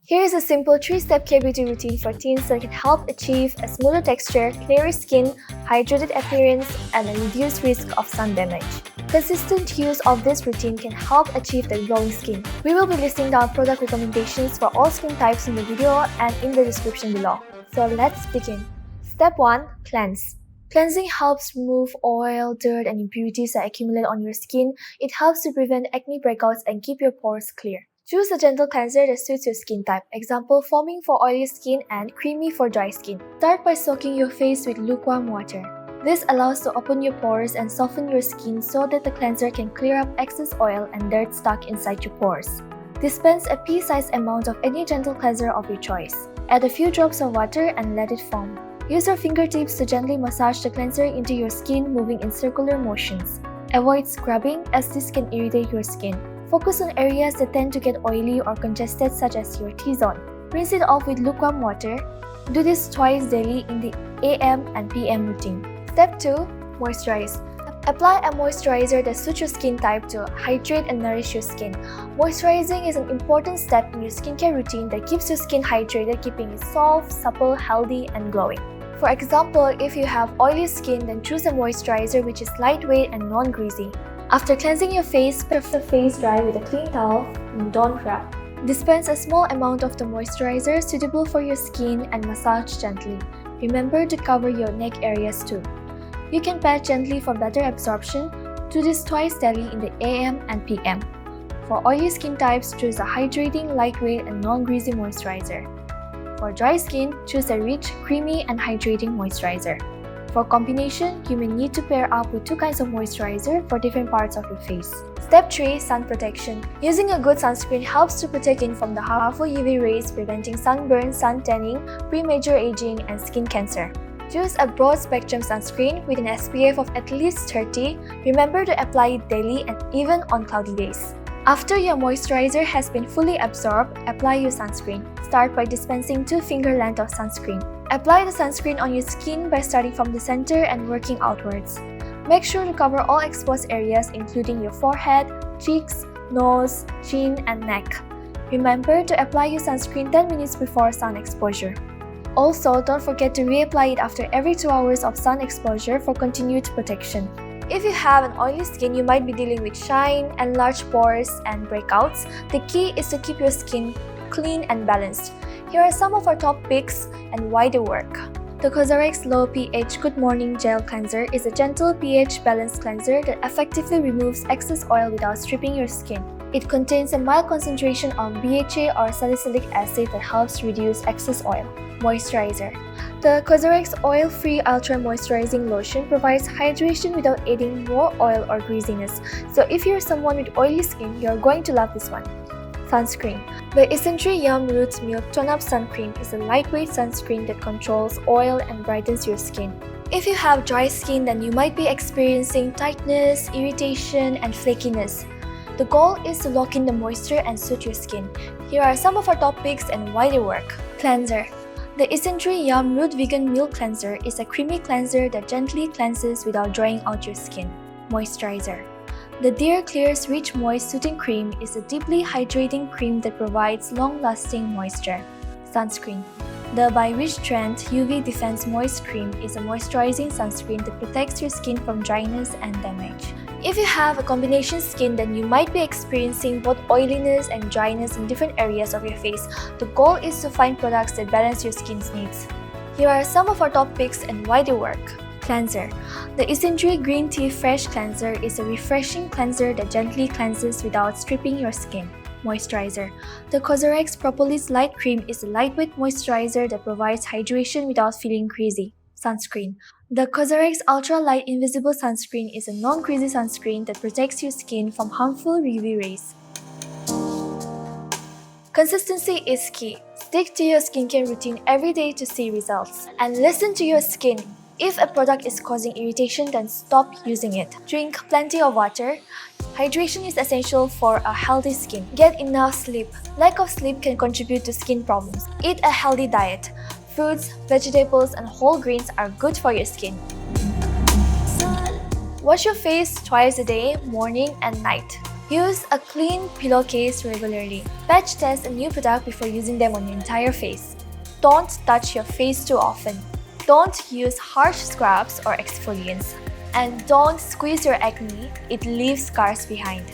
Here is a simple 3-step care beauty routine for teens that can help achieve a smoother texture, clearer skin, hydrated appearance, and a reduced risk of sun damage. Consistent use of this routine can help achieve the glowing skin. We will be listing down product recommendations for all skin types in the video and in the description below. So let's begin. Step 1. Cleanse. Cleansing helps remove oil, dirt, and impurities that accumulate on your skin. It helps to prevent acne breakouts and keep your pores clear. Choose a gentle cleanser that suits your skin type, example foaming for oily skin and creamy for dry skin. Start by soaking your face with lukewarm water. This allows to open your pores and soften your skin so that the cleanser can clear up excess oil and dirt stuck inside your pores. Dispense a pea-sized amount of any gentle cleanser of your choice. Add a few drops of water and let it foam. Use your fingertips to gently massage the cleanser into your skin, moving in circular motions. Avoid scrubbing as this can irritate your skin. Focus on areas that tend to get oily or congested, such as your T-zone. Rinse it off with lukewarm water. Do this twice daily in the AM and PM routine. Step 2. Moisturize. Apply a moisturizer that suits your skin type to hydrate and nourish your skin. Moisturizing is an important step in your skincare routine that keeps your skin hydrated, keeping it soft, supple, healthy, and glowing. For example, if you have oily skin, then choose a moisturizer which is lightweight and non-greasy. After cleansing your face, let the face dry with a clean towel and don't wrap. Dispense a small amount of the moisturizer suitable for your skin and massage gently. Remember to cover your neck areas too. You can pat gently for better absorption. Do this twice daily in the AM and PM. For oily skin types, choose a hydrating, lightweight, and non-greasy moisturizer. For dry skin, choose a rich, creamy, and hydrating moisturizer. For combination, you may need to pair up with 2 kinds of moisturizer for different parts of your face. Step 3. Sun protection. Using a good sunscreen helps to protect you from the harmful UV rays, preventing sunburn, sun tanning, premature aging, and skin cancer. Choose a broad-spectrum sunscreen with an SPF of at least 30. Remember to apply it daily and even on cloudy days. After your moisturizer has been fully absorbed, apply your sunscreen. Start by dispensing 2 finger length of sunscreen. Apply the sunscreen on your skin by starting from the center and working outwards. Make sure to cover all exposed areas including your forehead, cheeks, nose, chin, and neck. Remember to apply your sunscreen 10 minutes before sun exposure. Also, don't forget to reapply it after every 2 hours of sun exposure for continued protection. If you have an oily skin, you might be dealing with shine, enlarged pores, and breakouts. The key is to keep your skin clean and balanced. Here are some of our top picks and why they work. The COSRX Low pH Good Morning Gel Cleanser is a gentle pH balanced cleanser that effectively removes excess oil without stripping your skin. It contains a mild concentration of BHA or salicylic acid that helps reduce excess oil. Moisturizer. The COSRX Oil-Free Ultra Moisturizing Lotion provides hydration without adding more oil or greasiness. So if you're someone with oily skin, you're going to love this one. Sunscreen. The Essentially Yum Roots Milk Tone-Up Sun Cream is a lightweight sunscreen that controls oil and brightens your skin. If you have dry skin, then you might be experiencing tightness, irritation, and flakiness. The goal is to lock in the moisture and suit your skin. Here are some of our top picks and why they work. Cleanser. The Essentially Yum Root Vegan Milk Cleanser is a creamy cleanser that gently cleanses without drying out your skin. Moisturizer. The Dear Clear's Rich Moist Soothing Cream is a deeply hydrating cream that provides long-lasting moisture. Sunscreen. The By Rich Trend UV Defense Moist Cream is a moisturizing sunscreen that protects your skin from dryness and damage. If you have a combination skin, then you might be experiencing both oiliness and dryness in different areas of your face. The goal is to find products that balance your skin's needs. Here are some of our top picks and why they work. Cleanser. The Essentially Green Tea Fresh Cleanser is a refreshing cleanser that gently cleanses without stripping your skin. Moisturizer. The COSRX Propolis Light Cream is a lightweight moisturizer that provides hydration without feeling greasy. Sunscreen. The COSRX Ultra Light Invisible Sunscreen is a non-greasy sunscreen that protects your skin from harmful UV rays. Consistency is key. Stick to your skincare routine every day to see results. And listen to your skin. If a product is causing irritation, then stop using it. Drink plenty of water. Hydration is essential for a healthy skin. Get enough sleep. Lack of sleep can contribute to skin problems. Eat a healthy diet. Fruits, vegetables, and whole grains are good for your skin. Wash your face twice a day, morning and night. Use a clean pillowcase regularly. Patch test a new product before using them on your entire face. Don't touch your face too often. Don't use harsh scrubs or exfoliants. And don't squeeze your acne, it leaves scars behind.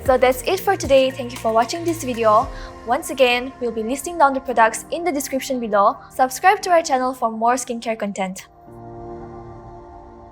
So that's it for today. Thank you for watching this video. Once again, we'll be listing down the products in the description below. Subscribe to our channel for more skincare content.